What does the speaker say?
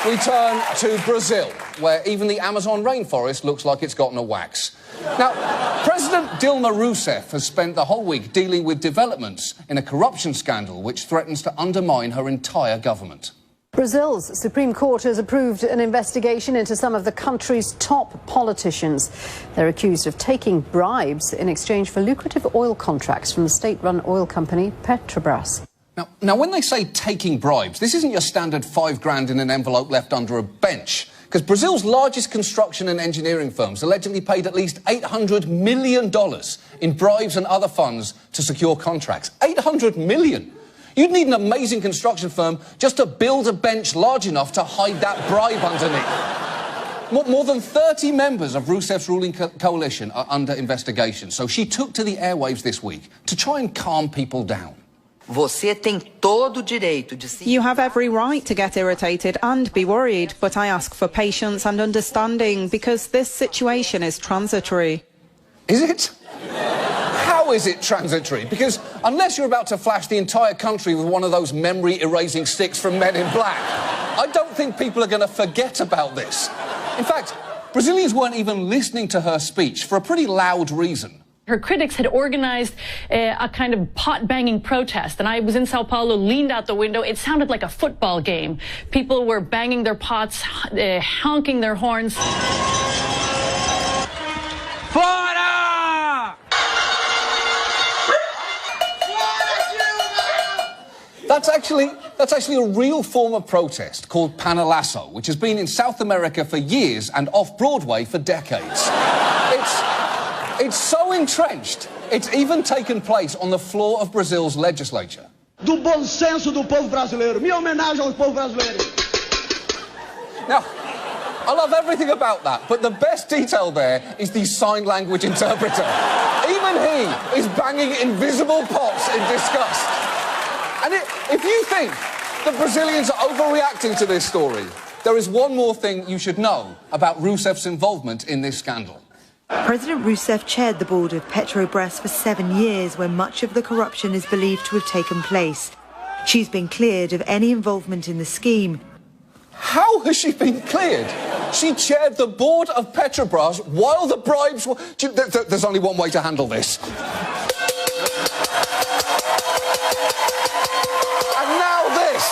We turn to Brazil, where even the Amazon rainforest looks like it's gotten a wax. Now, President Dilma Rousseff has spent the whole week dealing with developments in a corruption scandal which threatens to undermine her entire government. Brazil's Supreme Court has approved an investigation into some of the country's top politicians. They're accused of taking bribes in exchange for lucrative oil contracts from the state-run oil company Petrobras. Now, when they say taking bribes, this isn't your standard £5 in an envelope left under a bench. Because Brazil's largest construction and engineering firms allegedly paid at least $800 million in bribes and other funds to secure contracts. $800 million! You'd need an amazing construction firm just to build a bench large enough to hide that bribe underneath. More than 30 members of Rousseff's ruling coalition are under investigation, so she took to the airwaves this week to try and calm people down. You have every right to get irritated and be worried, but I ask for patience and understanding because this situation is transitory. Is it? How is it transitory? Because unless you're about to flash the entire country with one of those memory-erasing sticks from Men in Black, I don't think people are going to forget about this. In fact, Brazilians weren't even listening to her speech for a pretty loud reason. Her critics had organized a kind of pot-banging protest, and I was in Sao Paulo, leaned out the window. It sounded like a football game. People were banging their pots, honking their horns. Fora! That's actually a real form of protest called panelazo, which has been in South America for years and off-Broadway for decades. It's so entrenched, it's even taken place on the floor of Brazil's legislature. Do bom senso do povo brasileiro. Minha homenagem ao povo brasileiro. Now, I love everything about that, but the best detail there is the sign language interpreter. Even he is banging invisible pots in disgust. And if you think the Brazilians are overreacting to this story, there is one more thing you should know about Rousseff's involvement in this scandal. President Rousseff chaired the board of Petrobras for 7 years when much of the corruption is believed to have taken place. She's been cleared of any involvement in the scheme. How has she been cleared? She chaired the board of Petrobras while the bribes were... There's only one way to handle this. And now this.